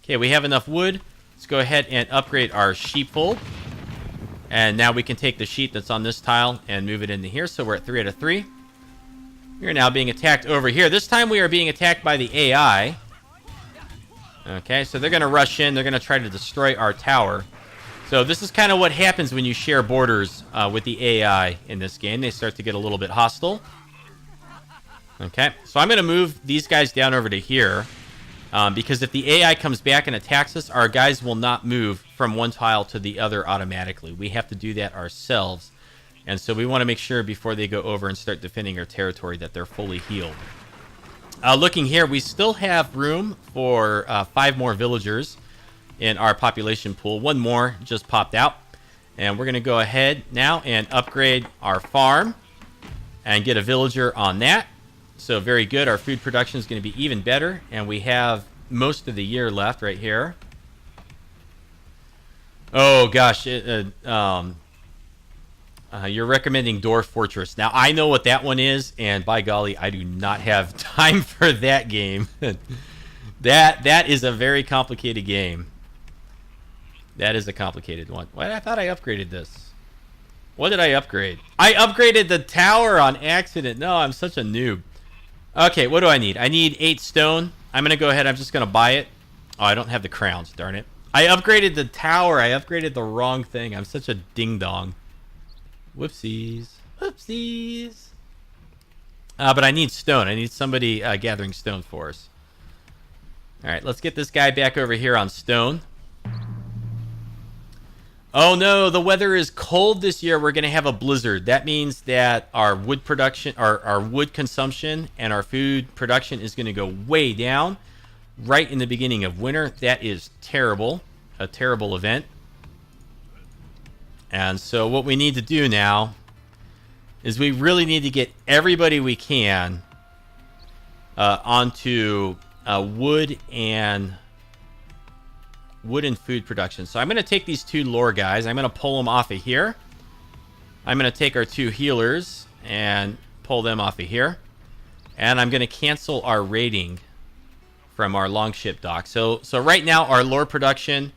Okay, we have enough wood. Let's go ahead and upgrade our sheepfold. And now we can take the sheep that's on this tile and move it into here. So we're at 3 out of 3. We're now being attacked over here. This time we are being attacked by the AI. Okay, so they're going to rush in. They're going to try to destroy our tower. So this is kind of what happens when you share borders with the AI in this game. They start to get a little bit hostile. Okay, so I'm going to move these guys down over to here. Because if the AI comes back and attacks us, our guys will not move from one tile to the other automatically. We have to do that ourselves. And so we want to make sure before they go over and start defending our territory that they're fully healed. Looking here, we still have room for 5 more villagers in our population pool. 1 more just popped out. And we're going to go ahead now and upgrade our farm and get a villager on that. So very good. Our food production is going to be even better. And we have most of the year left right here. Oh, gosh. You're recommending Dwarf Fortress. Now, I know what that one is. And by golly, I do not have time for that game. That is a very complicated game. That is a complicated one. Why? I thought I upgraded this. What did I upgrade? I upgraded the tower on accident. No, I'm such a noob. Okay, what do I need? I need 8 stone. I'm going to go ahead. I'm just going to buy it. Oh, I don't have the crowns. Darn it. I upgraded the tower. I upgraded the wrong thing. I'm such a ding-dong. Whoopsies. Whoopsies. But I need stone. I need somebody gathering stone for us. All right, let's get this guy back over here on stone. Oh no, the weather is cold this year. We're going to have a blizzard. That means that our wood production, our wood consumption and our food production is going to go way down right in the beginning of winter. That is terrible. A terrible event. And so what we need to do now is we really need to get everybody we can onto wood and food production. So I'm going to take these 2 lore guys. I'm going to pull them off of here. I'm going to take our 2 healers and pull them off of here. And I'm going to cancel our raiding from our longship dock. So right now our lore production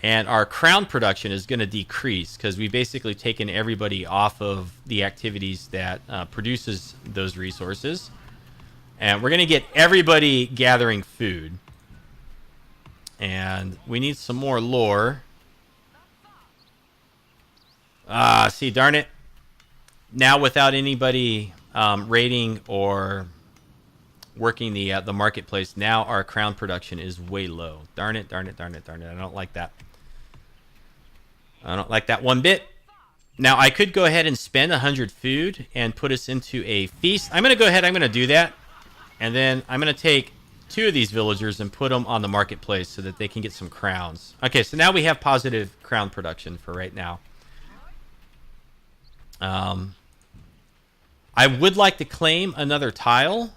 and our crown production is going to decrease because we've basically taken everybody off of the activities that produces those resources. And we're going to get everybody gathering food. And we need some more lore. See, darn it. Now without anybody raiding or working the marketplace, now our crown production is way low. Darn it, darn it, darn it, darn it. I don't like that. I don't like that one bit. Now, I could go ahead and spend 100 food and put us into a feast. I'm going to go ahead. I'm going to do that. And then I'm going to take 2 of these villagers and put them on the marketplace so that they can get some crowns. Okay, so now we have positive crown production for right now. I would like to claim another tile.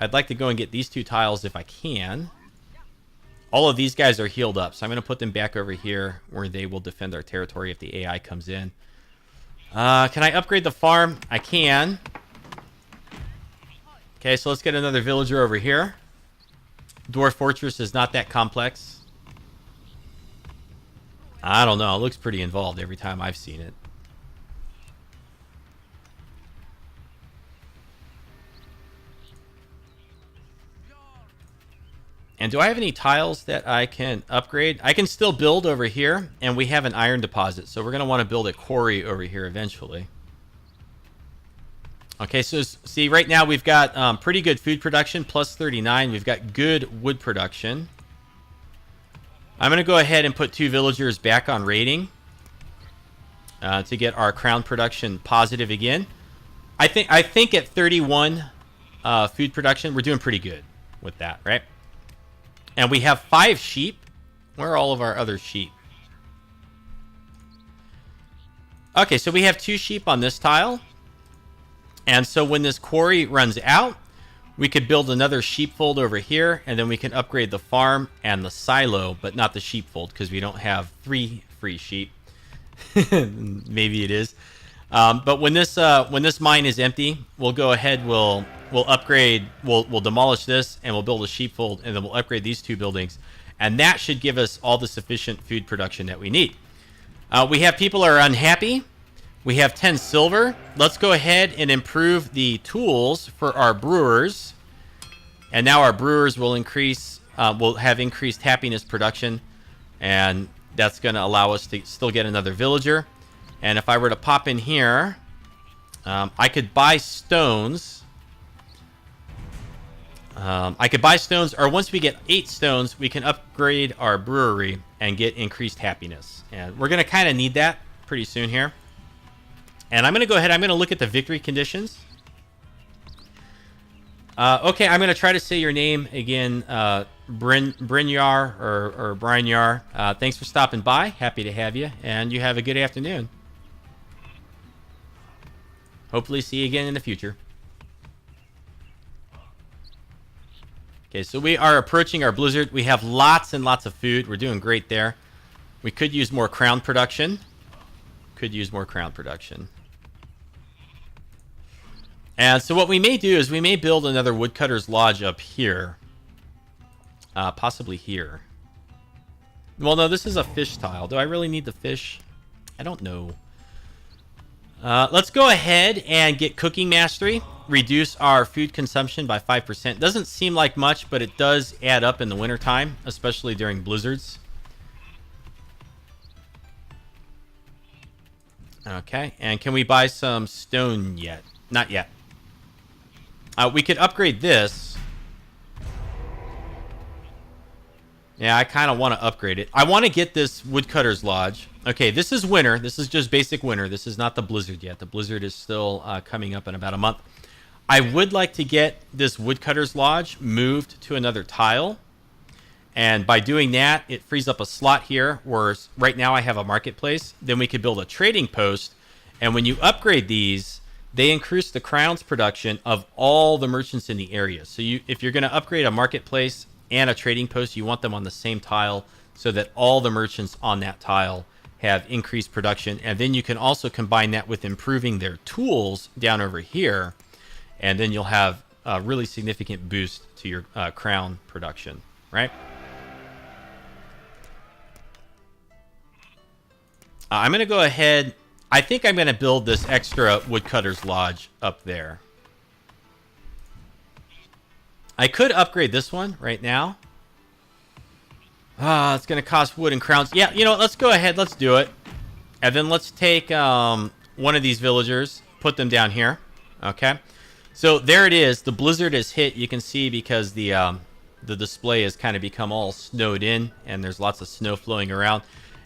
I'd like to go and get these 2 tiles if I can. All of these guys are healed up, so I'm going to put them back over here where they will defend our territory if the AI comes in. Can I upgrade the farm? I can. Okay, so let's get another villager over here. Dwarf Fortress is not that complex. I don't know. It looks pretty involved every time I've seen it. And do I have any tiles that I can upgrade? I can still build over here, and we have an iron deposit, so we're going to want to build a quarry over here eventually. Okay, so see, right now we've got pretty good food production, plus 39. We've got good wood production. I'm going to go ahead and put 2 villagers back on raiding to get our crown production positive again. I think at 31 food production, we're doing pretty good with that, right? And we have 5 sheep. Where are all of our other sheep? Okay, so we have 2 sheep on this tile. And so when this quarry runs out, we could build another sheepfold over here, and then we can upgrade the farm and the silo, but not the sheepfold because we don't have 3 free sheep. Maybe it is. But when this mine is empty, we'll go ahead, we'll upgrade, we'll demolish this, and we'll build a sheepfold, and then we'll upgrade these 2 buildings. And that should give us all the sufficient food production that we need. We have people are unhappy. We have 10 silver. Let's go ahead and improve the tools for our brewers. And now our brewers will have increased happiness production. And that's going to allow us to still get another villager. And if I were to pop in here, I could buy stones. Or once we get 8 stones, we can upgrade our brewery and get increased happiness. And we're going to kind of need that pretty soon here. And I'm going to go ahead, I'm going to look at the victory conditions. Okay, I'm going to try to say your name again, Brynjar or Brynjar. Thanks for stopping by. Happy to have you. And you have a good afternoon. Hopefully see you again in the future. Okay, so we are approaching our blizzard. We have lots and lots of food. We're doing great there. We could use more crown production. And so what we may do is we may build another woodcutter's lodge up here. Possibly here. Well, no, this is a fish tile. Do I really need the fish? I don't know. Let's go ahead and get cooking mastery. Reduce our food consumption by 5%. Doesn't seem like much, but it does add up in the wintertime, especially during blizzards. Okay, and can we buy some stone yet? Not yet. We could upgrade this. Yeah, I kind of want to upgrade it. I want to get this woodcutter's lodge. Okay, this is winter. This is just basic winter. This is not the blizzard yet. The blizzard is still coming up in about a month. I would like to get this woodcutter's lodge moved to another tile. And by doing that, it frees up a slot here where right now I have a marketplace. Then we could build a trading post. And when you upgrade these, they increase the crowns production of all the merchants in the area. So if you're going to upgrade a marketplace and a trading post, you want them on the same tile so that all the merchants on that tile have increased production. And then you can also combine that with improving their tools down over here. And then you'll have a really significant boost to your crown production, right? I'm going to go ahead. I think I'm going to build this extra woodcutter's lodge up there. I could upgrade this one right now. It's going to cost wood and crowns. Yeah, you know what? Let's go ahead. Let's do it. And then let's take one of these villagers, put them down here. Okay. So there it is. The blizzard is hit. You can see because the display has kind of become all snowed in, and there's lots of snow flowing around.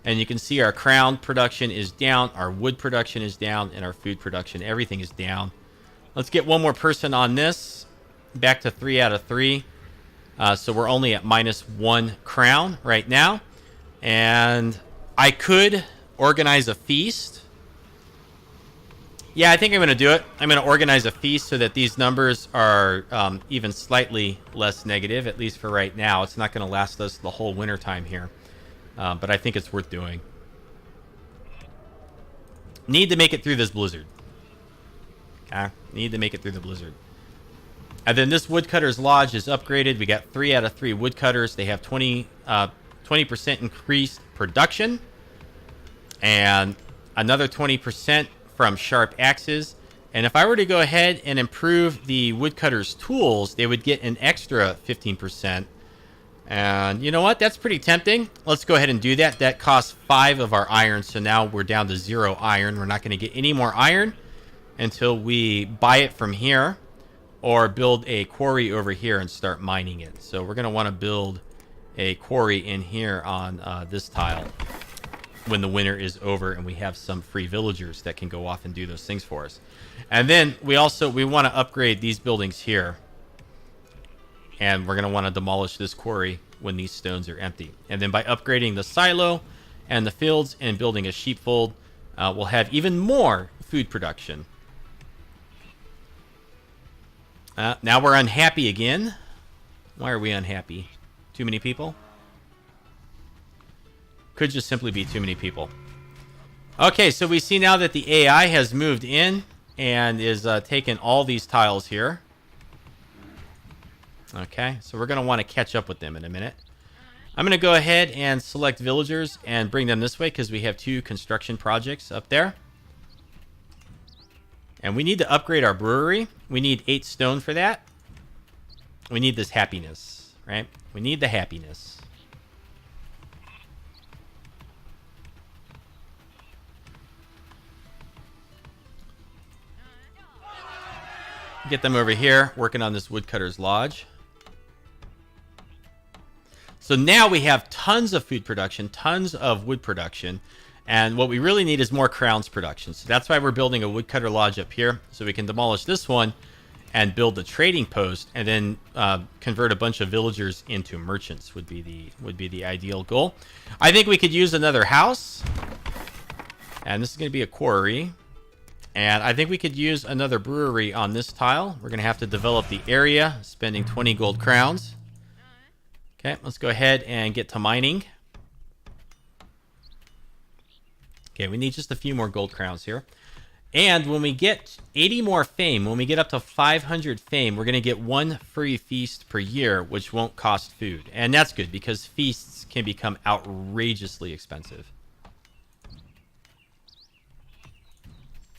And you can see our crown production is down, our wood production is down, and our food production, everything is down. Let's get one more person on this. Back to 3 out of 3. So we're only at -1 crown right now. And I could organize a feast. Yeah, I think I'm going to do it. I'm going to organize a feast so that these numbers are even slightly less negative, at least for right now. It's not going to last us the whole winter time here. But I think it's worth doing. Need to make it through this blizzard. Okay? Need to make it through the blizzard. And then this woodcutter's lodge is upgraded. We got 3 out of 3 woodcutters. They have 20% increased production. And another 20% from sharp axes. And if I were to go ahead and improve the woodcutter's tools, they would get an extra 15%. And you know what? That's pretty tempting. Let's go ahead and do that. That costs 5 of our iron. So now we're down to 0 iron. We're not going to get any more iron until we buy it from here or build a quarry over here and start mining it. So we're going to want to build a quarry in here on this tile when the winter is over and we have some free villagers that can go off and do those things for us. And then we want to upgrade these buildings here. And we're going to want to demolish this quarry when these stones are empty. And then by upgrading the silo and the fields and building a sheepfold, we'll have even more food production. Now we're unhappy again. Why are we unhappy? Too many people? Could just simply be too many people. Okay, so we see now that the AI has moved in and is taking all these tiles here. Okay, so we're going to want to catch up with them in a minute. I'm going to go ahead and select villagers and bring them this way because we have 2 construction projects up there. And we need to upgrade our brewery. We need 8 stone for that. We need this happiness, right? We need the happiness. Get them over here, working on this woodcutter's lodge. So now we have tons of food production, tons of wood production, and what we really need is more crowns production. So that's why we're building a woodcutter lodge up here, so we can demolish this one and build the trading post, and then convert a bunch of villagers into merchants would be the ideal goal. I think we could use another house, and this is going to be a quarry. And I think we could use another brewery on this tile. We're going to have to develop the area, spending 20 gold crowns. Okay, let's go ahead and get to mining. Okay, we need just a few more gold crowns here. And when we get 80 more fame, when we get up to 500 fame, we're going to get 1 free feast per year, which won't cost food. And that's good because feasts can become outrageously expensive.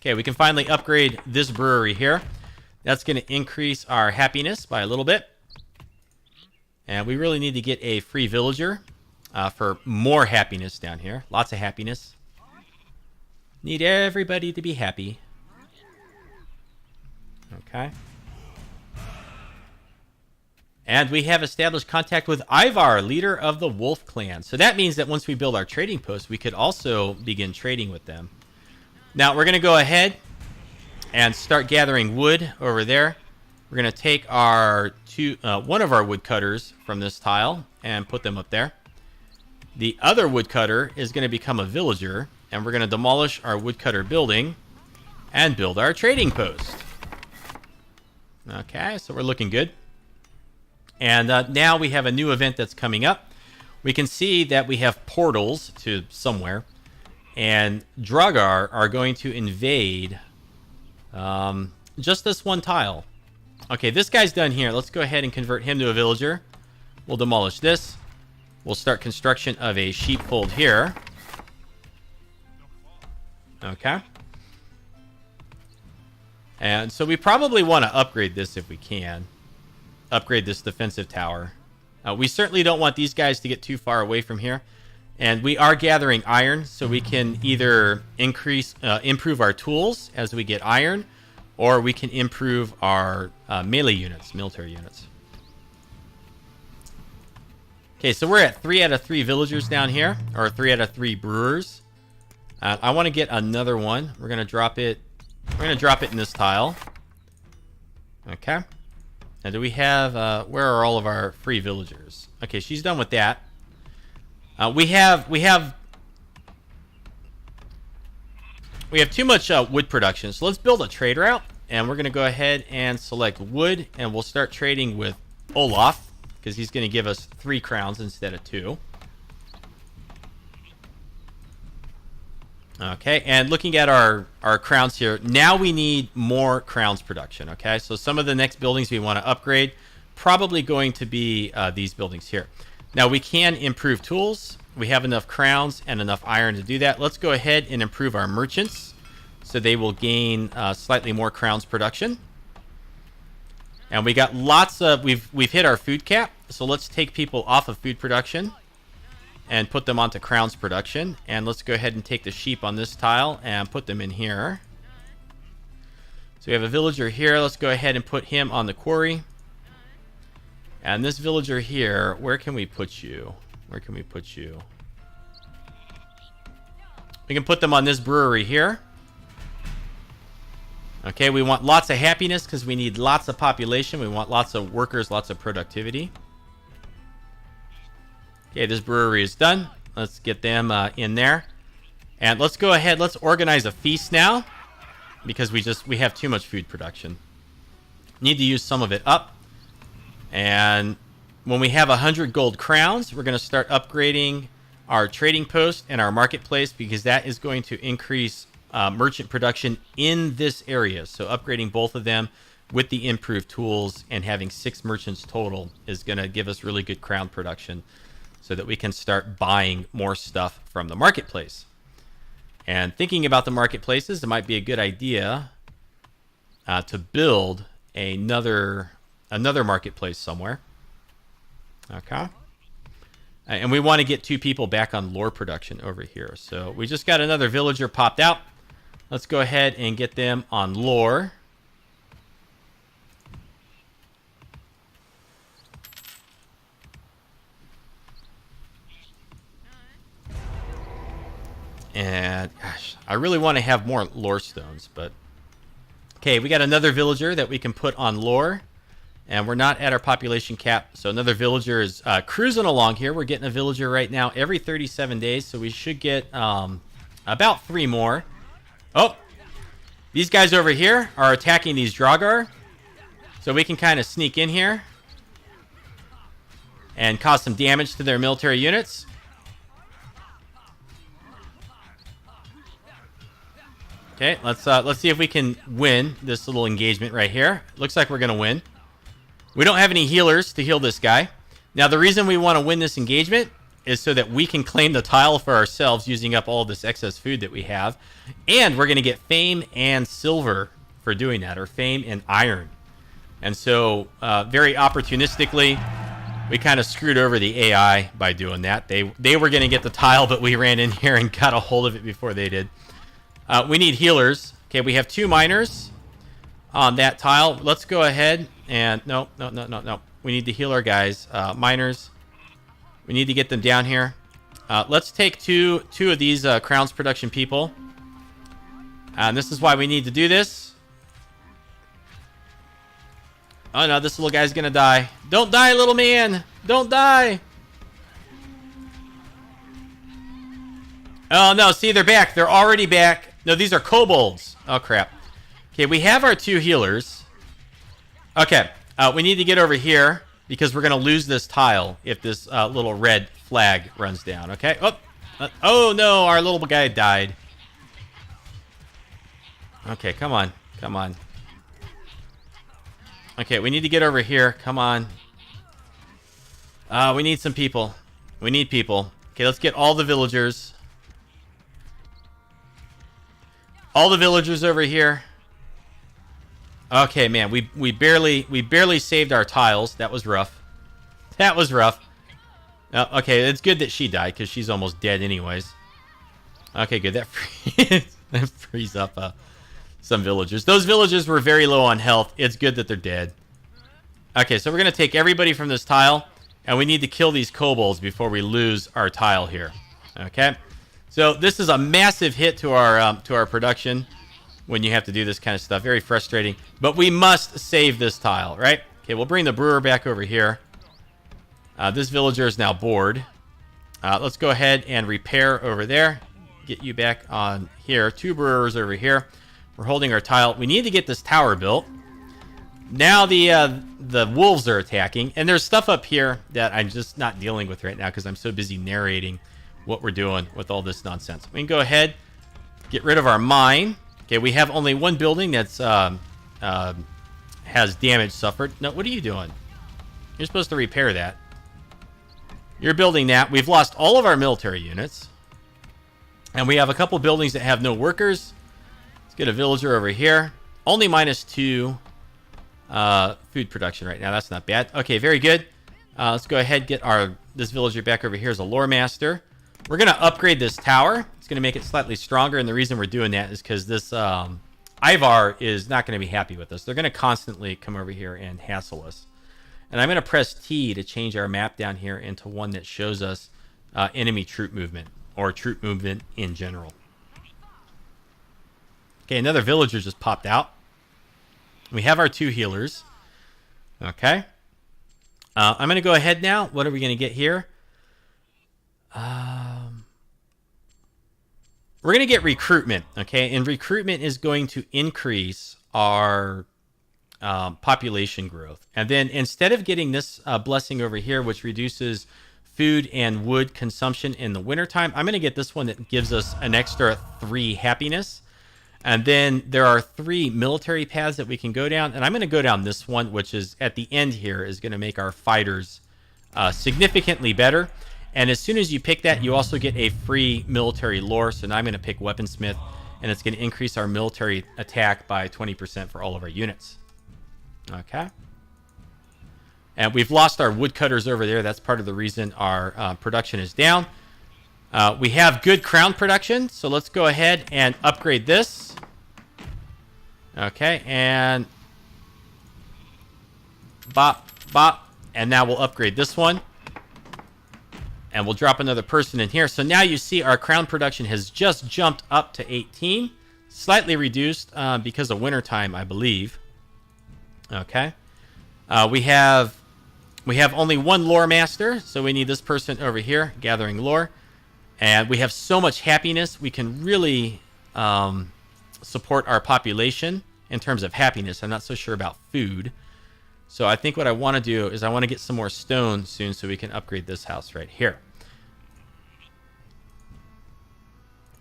Okay, we can finally upgrade this brewery here. That's going to increase our happiness by a little bit. And we really need to get a free villager for more happiness down here. Lots of happiness. Need everybody to be happy. Okay. And we have established contact with Ivar, leader of the Wolf Clan. So that means that once we build our trading post, we could also begin trading with them. Now, we're going to go ahead and start gathering wood over there. We're going to take our one of our woodcutters from this tile and put them up there. The other woodcutter is going to become a villager, and we're going to demolish our woodcutter building and build our trading post. Okay, so we're looking good. And now we have a new event that's coming up. We can see that we have portals to somewhere. And Dragar are going to invade just this one tile. Okay, this guy's done here. Let's go ahead and convert him to a villager. We'll demolish this. We'll start construction of a sheepfold here. Okay. And so we probably want to upgrade this if we can. Upgrade this defensive tower. We certainly don't want these guys to get too far away from here. And we are gathering iron, so we can either improve our tools as we get iron, or we can improve our melee units, military units. Okay, so we're at 3 out of 3 villagers down here, or 3 out of 3 brewers. I want to get another one. We're gonna drop it. We're gonna drop it in this tile. Okay. Now, do we have? Where are all of our free villagers? Okay, she's done with that. We have too much wood production, so let's build a trade route, and we're going to go ahead and select wood, and we'll start trading with Olaf, because he's going to give us 3 crowns instead of 2. Okay, and looking at our crowns here, now we need more crowns production, okay? So some of the next buildings we want to upgrade, probably going to be these buildings here. Now, we can improve tools. We have enough crowns and enough iron to do that. Let's go ahead and improve our merchants so they will gain slightly more crowns production. And we got lots of... We've hit our food cap, so let's take people off of food production and put them onto crowns production. And let's go ahead and take the sheep on this tile and put them in here. So we have a villager here. Let's go ahead and put him on the quarry. And this villager here, where can we put you? Where can we put you? We can put them on this brewery here. Okay, we want lots of happiness because we need lots of population. We want lots of workers, lots of productivity. Okay, this brewery is done. Let's get them in there. And let's go ahead. Let's organize a feast now, because we have too much food production. Need to use some of it up. And when we have 100 gold crowns, we're going to start upgrading our trading post and our marketplace, because that is going to increase merchant production in this area. So upgrading both of them with the improved tools and having 6 merchants total is going to give us really good crown production, so that we can start buying more stuff from the marketplace. And thinking about the marketplaces, it might be a good idea to build another marketplace somewhere. Okay. And we want to get 2 people back on lore production over here. So we just got another villager popped out. Let's go ahead and get them on lore. And gosh, I really want to have more lore stones, but okay, we got another villager that we can put on lore, and we're not at our population cap. So another villager is cruising along here. We're getting a villager right now every 37 days, so we should get about 3 more. Oh, these guys over here are attacking these Draugr, so we can kind of sneak in here and cause some damage to their military units. Okay, let's see if we can win this little engagement right here. Looks like we're gonna win. We don't have any healers to heal this guy. Now, the reason we want to win this engagement is so that we can claim the tile for ourselves, using up all this excess food that we have, and we're gonna get fame and silver for doing that, or fame and iron. And so, very opportunistically, we kind of screwed over the AI by doing that. They were gonna get the tile, but we ran in here and got a hold of it before they did. We need healers. Okay, we have 2 miners on that tile. Let's go ahead and... No. We need to heal our guys. Miners. We need to get them down here. Let's take two of these crowns production people. And this is why we need to do this. Oh no, this little guy's gonna die. Don't die, little man! Don't die! Oh no, see, they're back. They're already back. No, these are kobolds. Oh crap. Okay, we have our 2 healers. Okay, we need to get over here, because we're gonna lose this tile if this little red flag runs down. Okay. Oh no, our little guy died. Okay, come on. Okay, we need to get over here. Come on. We need some people. We need people. Okay, let's get all the villagers. All the villagers over here. Okay, man, we barely saved our tiles. That was rough. Okay, it's good that she died, because she's almost dead anyways. Okay, good. That frees up some villagers. Those villagers were very low on health. It's good that they're dead. Okay, so we're going to take everybody from this tile, and we need to kill these kobolds before we lose our tile here. Okay? So this is a massive hit to our production when you have to do this kind of stuff. Very frustrating. But we must save this tile, right? Okay, we'll bring the brewer back over here. This villager is now bored. Let's go ahead and repair over there. Get you back on here. 2 brewers over here. We're holding our tile. We need to get this tower built. Now the wolves are attacking. And there's stuff up here that I'm just not dealing with right now, because I'm so busy narrating what we're doing with all this nonsense. We can go ahead, get rid of our mine. Okay, we have only 1 building that's has damage suffered. No, what are you doing? You're supposed to repair that. You're building that. We've lost all of our military units. And we have a couple buildings that have no workers. Let's get a villager over here. Only -2 food production right now. That's not bad. Okay, very good. Let's go ahead and get this villager back over here as a lore master. We're going to upgrade this tower. It's going to make it slightly stronger, and the reason we're doing that is because this Ivar is not going to be happy with us. They're going to constantly come over here and hassle us. And I'm going to press T to change our map down here into one that shows us enemy troop movement, or troop movement in general. Okay, another villager just popped out. We have our 2 healers. Okay. I'm going to go ahead now. What are we going to get here? we're going to get recruitment, okay? And recruitment is going to increase our population growth. And then instead of getting this blessing over here, which reduces food and wood consumption in the wintertime, I'm going to get this one that gives us an extra 3 happiness. And then there are 3 military paths that we can go down. And I'm going to go down this one, which is at the end here, is going to make our fighters significantly better. And as soon as you pick that, you also get a free military lore. So now I'm going to pick Weaponsmith, and it's going to increase our military attack by 20% for all of our units. Okay. And we've lost our woodcutters over there. That's part of the reason our production is down. We have good crown production, so let's go ahead and upgrade this. Okay, and bop, bop. And now we'll upgrade this one. And we'll drop another person in here. So now you see our crown production has just jumped up to 18. Slightly reduced because of wintertime, I believe. Okay. We have only 1 lore master, so we need this person over here, gathering lore. And we have so much happiness, we can really support our population in terms of happiness. I'm not so sure about food. So I think what I want to do is I want to get some more stone soon so we can upgrade this house right here.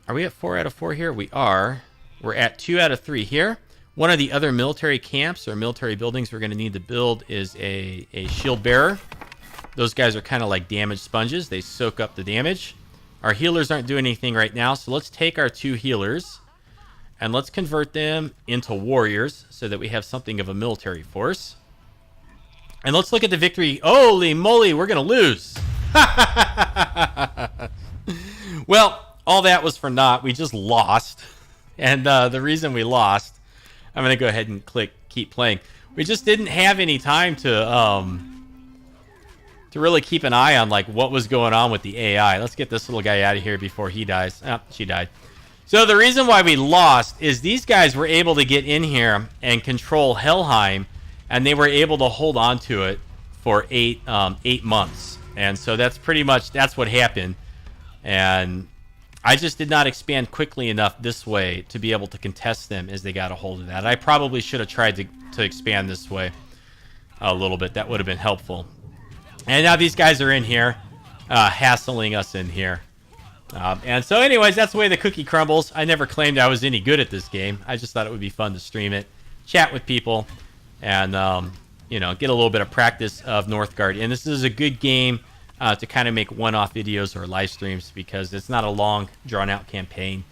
Are we at 4 out of 4 here? We are. We're at 2 out of 3 here. One of the other military camps or military buildings we're going to need to build is a shield bearer. Those guys are kind of like damage sponges. They soak up the damage. Our healers aren't doing anything right now, so let's take our 2 healers and let's convert them into warriors so that we have something of a military force. And let's look at the victory. Holy moly, we're going to lose. Well, all that was for naught. We just lost. And the reason we lost, I'm going to go ahead and click keep playing. We just didn't have any time to really keep an eye on like what was going on with the AI. Let's get this little guy out of here before he dies. Oh, she died. So the reason why we lost is these guys were able to get in here and control Helheim, and they were able to hold on to it for 8 months. And so that's what happened. And I just did not expand quickly enough this way to be able to contest them as they got a hold of that. I probably should have tried to expand this way a little bit. That would have been helpful. And now these guys are in here, hassling us in here. And so anyways, that's the way the cookie crumbles. I never claimed I was any good at this game. I just thought it would be fun to stream it, chat with people, and get a little bit of practice of Northgard. And this is a good game to kind of make one-off videos or live streams because it's not a long, drawn-out campaign,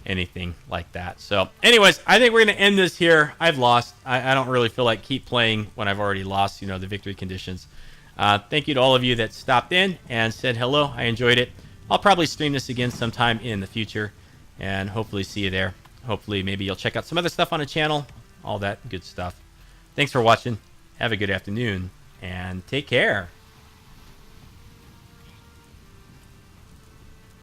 anything like that. So anyways, I think we're going to end this here. I've lost. I don't really feel like keep playing when I've already lost, the victory conditions. Thank you to all of you that stopped in and said hello. I enjoyed it. I'll probably stream this again sometime in the future and hopefully see you there. Hopefully maybe you'll check out some other stuff on the channel, all that good stuff. Thanks for watching. Have a good afternoon and take care.